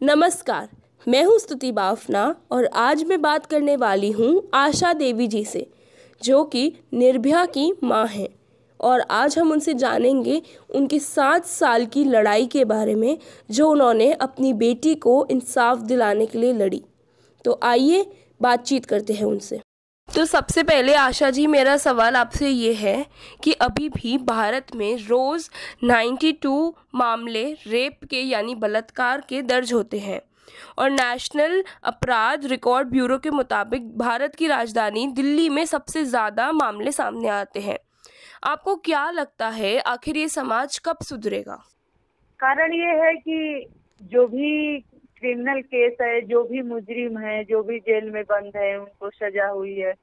नमस्कार, मैं हूँ स्तुति बाफना और आज मैं बात करने वाली हूँ आशा देवी जी से, जो कि निर्भया की माँ हैं। और आज हम उनसे जानेंगे उनकी 7 साल की लड़ाई के बारे में, जो उन्होंने अपनी बेटी को इंसाफ दिलाने के लिए लड़ी। तो आइए बातचीत करते हैं उनसे। तो सबसे पहले आशा जी, मेरा सवाल आपसे ये है कि अभी भी भारत में रोज़ 92 मामले रेप के यानी बलात्कार के दर्ज होते हैं और नेशनल अपराध रिकॉर्ड ब्यूरो के मुताबिक भारत की राजधानी दिल्ली में सबसे ज़्यादा मामले सामने आते हैं। आपको क्या लगता है, आखिर ये समाज कब सुधरेगा? कारण ये है कि जो भी क्रिमिनल केस है, जो भी मुजरिम है, जो भी जेल में बंद है, उनको सजा हुई है,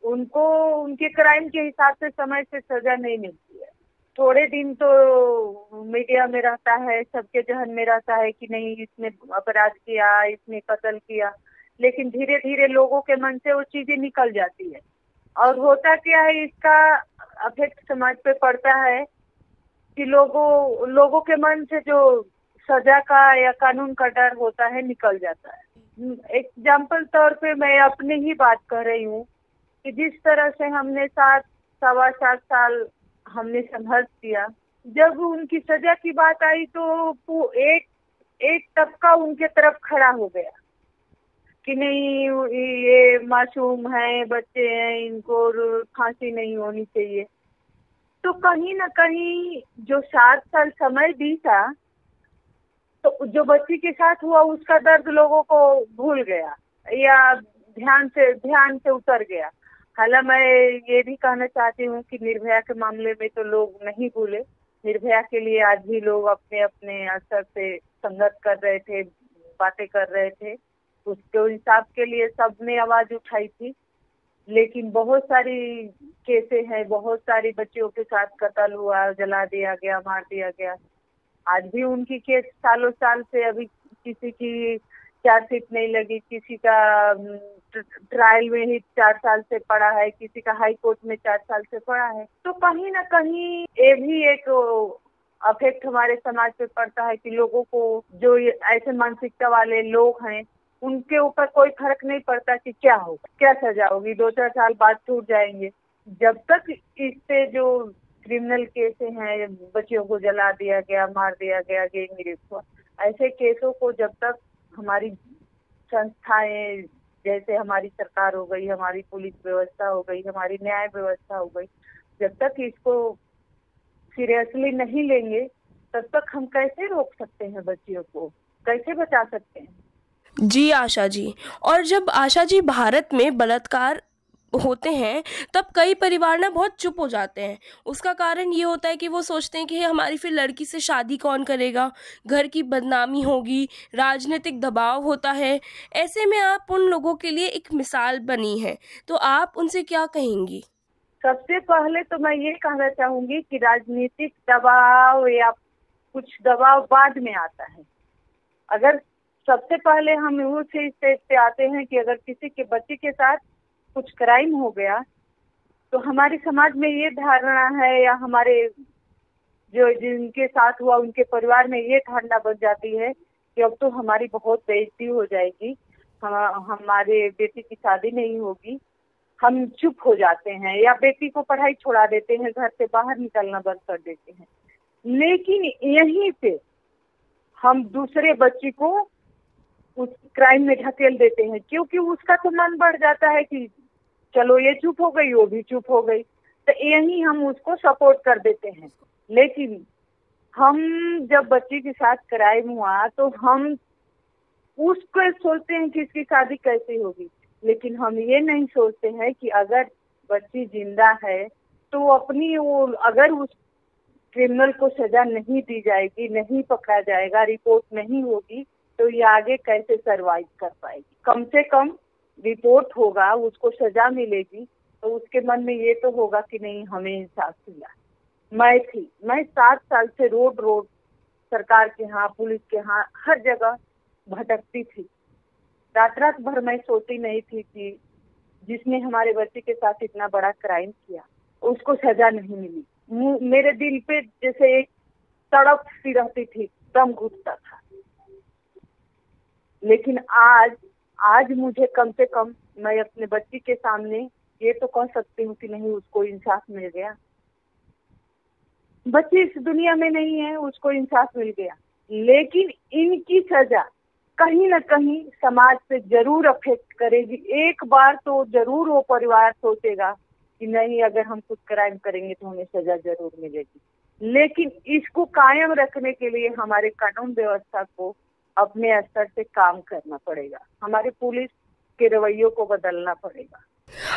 उनको उनके क्राइम के हिसाब से समय से सजा नहीं मिलती है। थोड़े दिन तो मीडिया में रहता है, सबके जहन में रहता है कि नहीं इसने अपराध किया, इसने कत्ल किया, लेकिन धीरे धीरे लोगों के मन से वो चीजें निकल जाती है। और होता क्या है, इसका अफेक्ट समाज पे पड़ता है कि लोगों के मन से जो सजा का या कानून का डर होता है निकल जाता है। एग्जाम्पल तौर पे मैं अपने ही बात कर रही हूँ कि जिस तरह से हमने 7 सवा 7 साल हमने संघर्ष किया, जब उनकी सजा की बात आई तो एक एक तबका उनके तरफ खड़ा हो गया कि नहीं ये मासूम है, बच्चे हैं, इनको फांसी नहीं होनी चाहिए। तो कहीं ना कहीं जो 7 साल समय बीता, तो जो बच्ची के साथ हुआ उसका दर्द लोगों को भूल गया या ध्यान से उतर गया। हालांकि मैं ये भी कहना चाहती हूँ कि निर्भया के मामले में तो लोग नहीं भूले। निर्भया के लिए आज भी लोग अपने अपने स्तर से संघर्ष कर रहे थे, बातें कर रहे थे। उसके इंसाफ के लिए सबने आवाज उठाई थी। लेकिन बहुत सारी केसें हैं, बहुत सारी बच्चियों के साथ कत्ल हुआ, जला दिया गया, मार दिया गया। आज भी उनकी केस सालों साल से अभी किसी की चार्जशीट नहीं लगी, किसी का ट्रायल में ही 4 साल से पड़ा है, किसी का हाई कोर्ट में 4 साल से पड़ा है। तो कहीं ना कहीं ये भी एक अफेक्ट हमारे समाज पे पड़ता है कि लोगों को, जो ऐसे मानसिकता वाले लोग हैं, उनके ऊपर कोई फर्क नहीं पड़ता कि क्या होगा, क्या सजा होगी, 2-4 साल बाद छूट जाएंगे। जब तक इससे जो क्रिमिनल केसें हैं, बच्चियों को जला दिया गया, मार दिया गया, गैंग रेप हुआ, ऐसे केसों को जब तक हमारी संस्थाएं, जैसे हमारी सरकार हो गई, हमारी पुलिस व्यवस्था हो गई, हमारी न्याय व्यवस्था हो गई, जब तक इसको सीरियसली नहीं लेंगे, तब तक हम कैसे रोक सकते हैं, बच्चियों को कैसे बचा सकते हैं? जी आशा जी, और जब आशा जी भारत में बलात्कार होते हैं तब कई परिवार ना बहुत चुप हो जाते हैं। उसका कारण ये होता है कि वो सोचते हैं कि हमारी फिर लड़की से शादी कौन करेगा, घर की बदनामी होगी, राजनीतिक दबाव होता है। ऐसे में आप उन लोगों के लिए एक मिसाल बनी है, तो आप उनसे क्या कहेंगी? सबसे पहले तो मैं ये कहना चाहूंगी कि राजनीतिक दबाव या कुछ दबाव बाद में आता है। अगर सबसे पहले हम उस स्टेज पे आते हैं कि अगर किसी के बच्चे के साथ कुछ क्राइम हो गया, तो हमारे समाज में ये धारणा है, या हमारे जो जिनके साथ हुआ उनके परिवार में ये धारणा बन जाती है कि अब तो हमारी बहुत बेइज्जती हो जाएगी, हमारे बेटी की शादी नहीं होगी। हम चुप हो जाते हैं या बेटी को पढ़ाई छोड़ा देते हैं, घर से बाहर निकलना बंद कर देते हैं। लेकिन यहीं पे हम दूसरे बच्ची को उस क्राइम में ढकेल देते हैं, क्योंकि उसका तो मन बढ़ जाता है कि चलो ये चुप हो गई, वो भी चुप हो गई, तो यही हम उसको सपोर्ट कर देते हैं। लेकिन हम जब बच्ची के साथ क्राइम हुआ तो हम उसको सोचते हैं कि इसकी शादी कैसे होगी, लेकिन हम ये नहीं सोचते हैं कि अगर बच्ची जिंदा है तो अपनी वो, अगर उस क्रिमिनल को सजा नहीं दी जाएगी, नहीं पकड़ा जाएगा, रिपोर्ट नहीं होगी, तो ये आगे कैसे सरवाइव कर पाएगी। कम से कम रिपोर्ट होगा, उसको सजा मिलेगी, तो उसके मन में ये तो होगा कि नहीं हमें इंसाफ मिला। मैं 7 साल से रोड सरकार के यहाँ, पुलिस के यहाँ, हर जगह भटकती थी। रात भर मैं सोती नहीं थी कि जिसने हमारे बच्चे के साथ इतना बड़ा क्राइम किया उसको सजा नहीं मिली। मेरे दिल पे जैसे एक तड़प सी रहती थी, दम घुटता था। लेकिन आज आज मुझे कम से कम मैं अपने बच्ची के सामने ये तो कह सकती हूँ कि नहीं, उसको इंसाफ मिल गया। बच्ची इस दुनिया में नहीं है, उसको इंसाफ मिल गया, लेकिन इनकी सजा कहीं ना कहीं समाज पे जरूर अफेक्ट करेगी। एक बार तो जरूर वो परिवार सोचेगा कि नहीं, अगर हम कुछ क्राइम करेंगे तो हमें सजा जरूर मिलेगी। लेकिन इसको कायम रखने के लिए हमारे कानून व्यवस्था को अपने स्तर से काम करना पड़ेगा, हमारे पुलिस के रवैयों को बदलना पड़ेगा।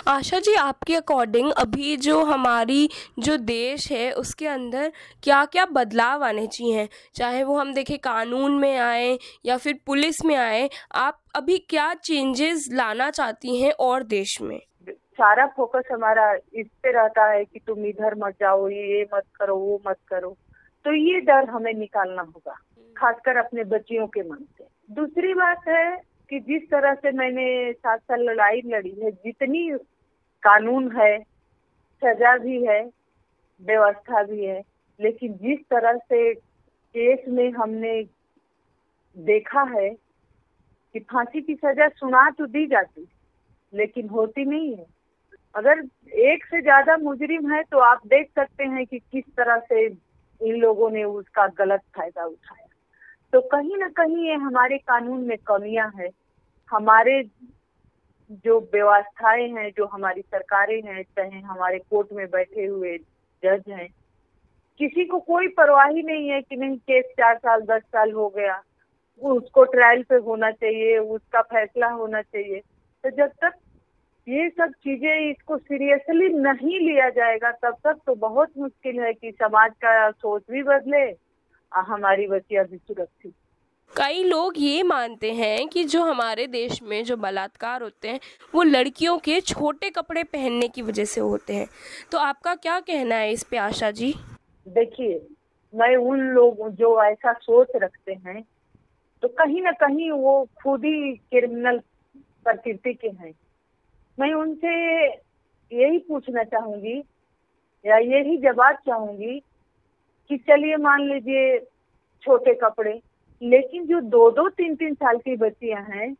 आशा जी, आपके अकॉर्डिंग अभी जो हमारी जो देश है उसके अंदर क्या क्या बदलाव आने चाहिए, चाहे वो हम देखें कानून में आए या फिर पुलिस में आए, आप अभी क्या चेंजेस लाना चाहती हैं और देश में? सारा फोकस हमारा इस पे रहता है कि तुम इधर मत जाओ, ये मत करो, वो मत करो। तो ये डर हमें निकालना होगा, खासकर अपने बच्चियों के मन से। दूसरी बात है कि जिस तरह से मैंने 7 साल लड़ाई लड़ी है, जितनी कानून है, सजा भी है, व्यवस्था भी है, लेकिन जिस तरह से केस में हमने देखा है कि फांसी की सजा सुना तो दी जाती, लेकिन होती नहीं है। अगर एक से ज्यादा मुजरिम है तो आप देख सकते हैं कि किस तरह से इन लोगों ने उसका गलत फायदा उठाया। तो कहीं ना कहीं ये हमारे कानून में कमियां हैं। हमारे जो व्यवस्थाएं हैं, जो हमारी सरकारें हैं, चाहे हमारे कोर्ट में बैठे हुए जज हैं, किसी को कोई परवाह ही नहीं है कि नहीं, केस 4 साल 10 साल हो गया, उसको ट्रायल पे होना चाहिए, उसका फैसला होना चाहिए। तो जब तक ये सब चीजें इसको सीरियसली नहीं लिया जाएगा, तब तक तो बहुत मुश्किल है कि समाज का सोच भी बदले और हमारी बच्चियां भी सुरक्षित। कई लोग ये मानते हैं कि जो हमारे देश में जो बलात्कार होते हैं वो लड़कियों के छोटे कपड़े पहनने की वजह से होते हैं, तो आपका क्या कहना है इस पे आशा जी? देखिए, मैं उन लोग जो ऐसा सोच रखते हैं तो कहीं ना कहीं वो खुद ही क्रिमिनल प्रकृति के हैं। मैं उनसे यही पूछना चाहूंगी या यही जवाब चाहूंगी कि चलिए मान लीजिए छोटे कपड़े, लेकिन जो 2-2 3-3 साल की बच्चियां हैं,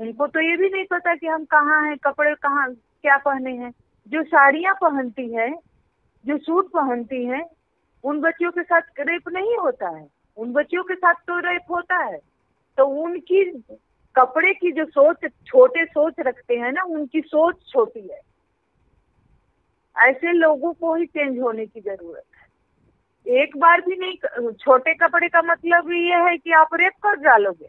उनको तो ये भी नहीं पता कि हम कहाँ हैं, कपड़े कहाँ क्या पहने हैं। जो साड़ियां पहनती हैं, जो सूट पहनती हैं, उन बच्चियों के साथ रेप नहीं होता है, उन बच्चियों के साथ तो रेप होता है। तो उनकी कपड़े की जो सोच, छोटे सोच रखते हैं ना, उनकी सोच छोटी है। ऐसे लोगों को ही चेंज होने की जरूरत है। एक बार भी नहीं। छोटे कपड़े का मतलब ये है कि आप रेप कर डालोगे।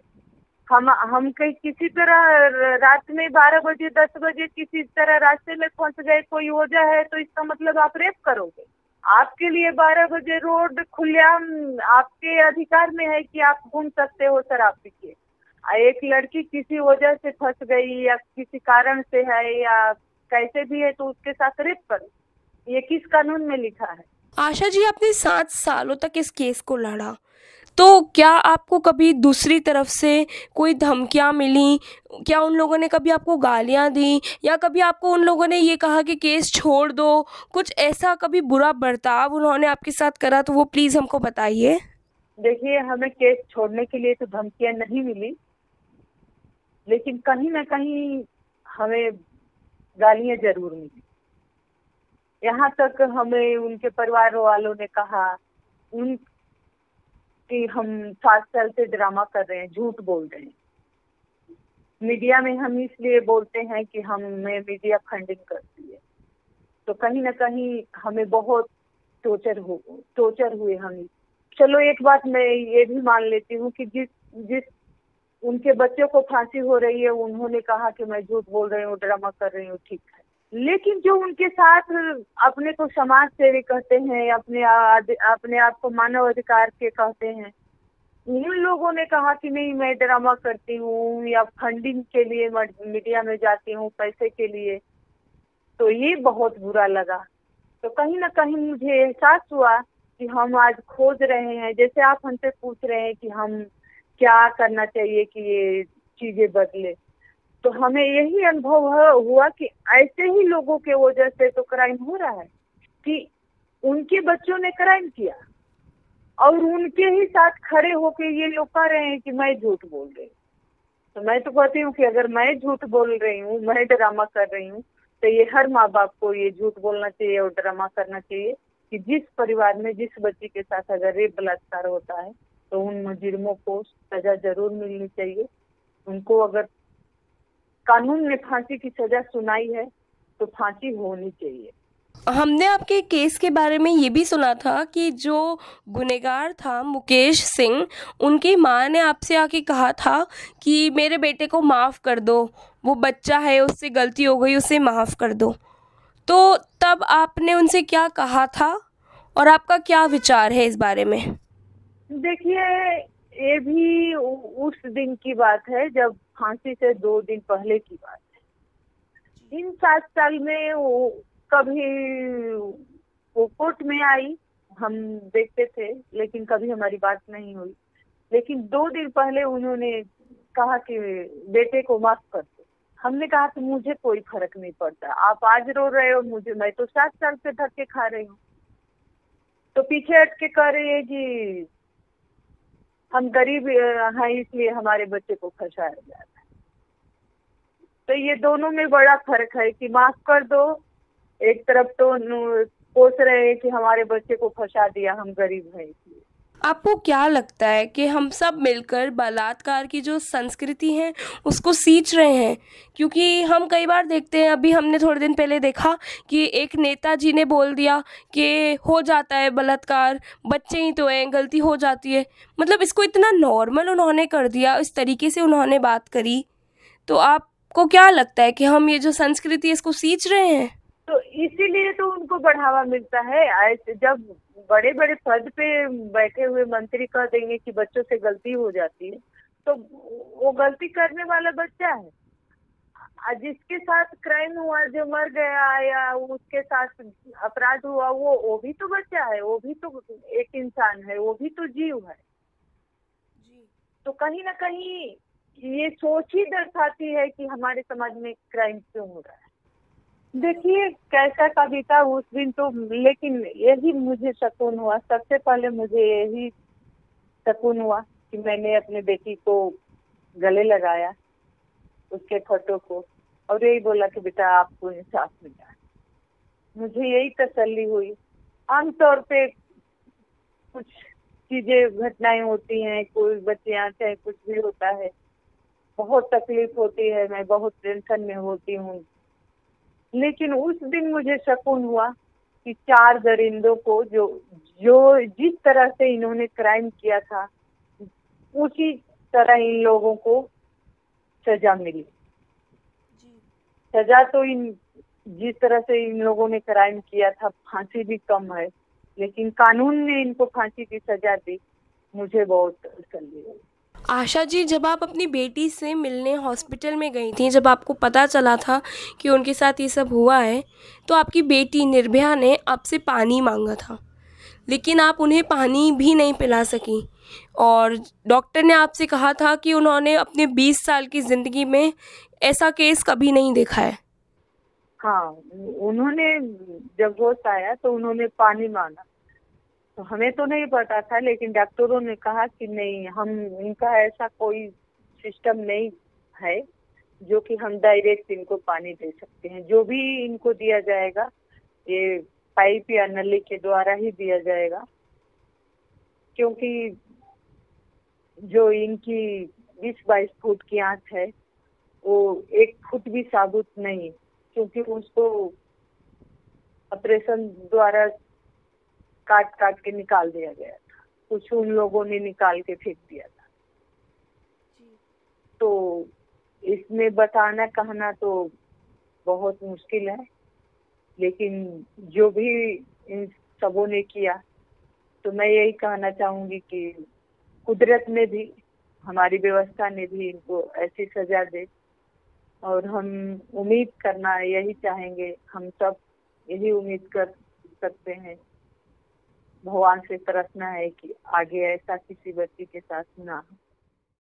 हम कहीं किसी तरह रात में 12 बजे 10 बजे किसी तरह रास्ते में फंस गए, कोई वजह है, तो इसका मतलब आप रेप करोगे। आपके लिए 12 बजे रोड खुलेआम आपके अधिकार में है कि आप घूम सकते हो शराब पी के। एक लड़की किसी वजह से फंस गई या किसी कारण से है या कैसे भी है, तो उसके साथ रेप करो। ये किस कानून में लिखा है? आशा जी, आपने 7 सालों तक इस केस को लड़ा, तो क्या आपको कभी दूसरी तरफ से कोई धमकियाँ मिली? क्या उन लोगों ने कभी आपको गालियाँ दी या कभी आपको उन लोगों ने ये कहा कि केस छोड़ दो? कुछ ऐसा कभी बुरा बर्ताव उन्होंने आपके साथ करा तो वो प्लीज़ हमको बताइए। देखिए, हमें केस छोड़ने के लिए तो धमकियां नहीं मिली, लेकिन कहीं ना कहीं हमें गालियां जरूर मिली। यहाँ तक हमें उनके परिवार वालों ने कहा उन कि हम 7 साल से ड्रामा कर रहे हैं, झूठ बोल रहे हैं। मीडिया में हम इसलिए बोलते हैं कि हमें मीडिया फंडिंग करती है। तो कहीं ना कहीं हमें बहुत टोचर हुए हम। चलो, एक बात मैं ये भी मान लेती हूँ कि जिस जिस उनके बच्चों को फांसी हो रही है, उन्होंने कहा कि मैं झूठ बोल रही हूँ, ड्रामा कर रही हूँ, ठीक है। लेकिन जो उनके साथ अपने को समाज सेवी कहते हैं, अपने आप को मानव अधिकार के कहते हैं, उन लोगों ने कहा कि नहीं, मैं ड्रामा करती हूँ या फंडिंग के लिए मीडिया में जाती हूँ पैसे के लिए। तो ये बहुत बुरा लगा। तो कहीं ना कहीं मुझे एहसास हुआ कि हम आज खोज रहे हैं, जैसे आप हमसे पूछ रहे हैं कि हम क्या करना चाहिए कि ये चीजें बदले। तो हमें यही अनुभव हुआ कि ऐसे ही लोगों के वजह से तो क्राइम हो रहा है कि उनके बच्चों ने क्राइम किया और उनके ही साथ खड़े होके ये लोग कह रहे हैं कि मैं झूठ बोल रही हूँ। तो मैं तो कहती हूँ कि अगर मैं झूठ बोल रही हूँ, मैं ड्रामा कर रही हूँ, तो ये हर माँ बाप को ये झूठ बोलना चाहिए और ड्रामा करना चाहिए कि जिस परिवार में जिस बच्ची के साथ अगर रेप बलात्कार होता है तो उन मुजरिमों को सजा जरूर मिलनी चाहिए। उनको अगर कानून ने फांसी की सजा सुनाई है तो फांसी होनी चाहिए। हमने आपके केस के बारे में ये भी सुना था कि जो गुनहगार था मुकेश सिंह, उनकी माँ ने आपसे आके कहा था कि मेरे बेटे को माफ़ कर दो, वो बच्चा है, उससे गलती हो गई, उसे माफ़ कर दो। तो तब आपने उनसे क्या कहा था और आपका क्या विचार है इस बारे में? देखिए, ये भी उस दिन की बात है जब फांसी से 2 दिन पहले की बात है। इन 7 साल में वो कभी वो कोर्ट में आई, हम देखते थे, लेकिन कभी हमारी बात नहीं हुई। लेकिन 2 दिन पहले उन्होंने कहा कि बेटे को माफ कर दो। हमने कहा कि मुझे कोई फर्क नहीं पड़ता, आप आज रो रहे हो, मुझे, मैं तो 7 साल से धक्के खा रही हूँ। तो पीछे हट के कह रही है कि हम गरीब हैं इसलिए हमारे बच्चे को फंसाया जा रहा है। तो ये दोनों में बड़ा फर्क है कि माफ कर दो, एक तरफ तो कोस रहे हैं कि हमारे बच्चे को फंसा दिया, हम गरीब हैं इसलिए। आपको क्या लगता है कि हम सब मिलकर बलात्कार की जो संस्कृति है उसको सींच रहे हैं? क्योंकि हम कई बार देखते हैं, अभी हमने थोड़े दिन पहले देखा कि एक नेताजी ने बोल दिया कि हो जाता है बलात्कार, बच्चे ही तो हैं, गलती हो जाती है। मतलब इसको इतना नॉर्मल उन्होंने कर दिया, इस तरीके से उन्होंने बात करी। तो आपको क्या लगता है कि हम ये जो संस्कृति है इसको सींच रहे हैं? तो इसीलिए तो उनको बढ़ावा मिलता है। ऐसे जब बड़े बड़े पद पे बैठे हुए मंत्री कह देंगे कि बच्चों से गलती हो जाती है, तो वो गलती करने वाला बच्चा है। जिसके साथ क्राइम हुआ, जो मर गया या उसके साथ अपराध हुआ, वो भी तो बच्चा है, वो भी तो एक इंसान है, वो भी तो जीव है। तो कहीं ना कहीं ये सोच ही दर्शाती है कि हमारे समाज में क्राइम क्यों हो रहा है। देखिए, कैसा का बीता उस दिन तो, लेकिन यही मुझे सुकून हुआ, सबसे पहले मुझे यही सुकून हुआ कि मैंने अपने बेटी को गले लगाया, उसके फोटो को, और यही बोला कि बेटा आपको इंसाफ मिला। मुझे यही तसल्ली हुई। आमतौर पे कुछ चीजें, घटनाएं होती हैं, कोई बच्चे आते हैं, कुछ भी होता है, बहुत तकलीफ होती है, मैं बहुत टेंशन में होती हूँ। लेकिन उस दिन मुझे सुकून हुआ कि 4 दरिंदों को जो जो जिस तरह से इन्होंने क्राइम किया था, उसी तरह इन लोगों को सजा मिली। सजा तो जिस तरह से इन लोगों ने क्राइम किया था, फांसी भी कम है, लेकिन कानून ने इनको फांसी की सजा दी। मुझे बहुत तसल्ली हुई। आशा जी, जब आप अपनी बेटी से मिलने हॉस्पिटल में गई थी, जब आपको पता चला था कि उनके साथ ये सब हुआ है, तो आपकी बेटी निर्भया ने आपसे पानी मांगा था, लेकिन आप उन्हें पानी भी नहीं पिला सकी और डॉक्टर ने आपसे कहा था कि उन्होंने अपने 20 साल की ज़िंदगी में ऐसा केस कभी नहीं देखा है। हाँ, उन्होंने जब होश आया तो उन्होंने पानी मांगा, तो हमें तो नहीं पता था, लेकिन डॉक्टरों ने कहा कि नहीं, हम इनका ऐसा कोई सिस्टम नहीं है जो कि हम डायरेक्ट इनको पानी दे सकते हैं। जो भी इनको दिया जाएगा ये पाइप या नली के द्वारा ही दिया जाएगा, क्योंकि जो इनकी 20-22 फुट की आंख है वो 1 फुट भी साबुत नहीं, क्योंकि उसको ऑपरेशन द्वारा काट काट के निकाल दिया गया था। कुछ उन लोगों ने निकाल के फेंक दिया था। तो इसमें बताना कहना तो बहुत मुश्किल है, लेकिन जो भी इन सबों ने किया, तो मैं यही कहना चाहूंगी कि कुदरत ने भी, हमारी व्यवस्था ने भी इनको ऐसी सजा दे। और हम उम्मीद करना यही चाहेंगे, हम सब यही उम्मीद कर सकते हैं, भगवान से प्रार्थना है कि आगे ऐसा किसी बच्ची के साथ ना हो।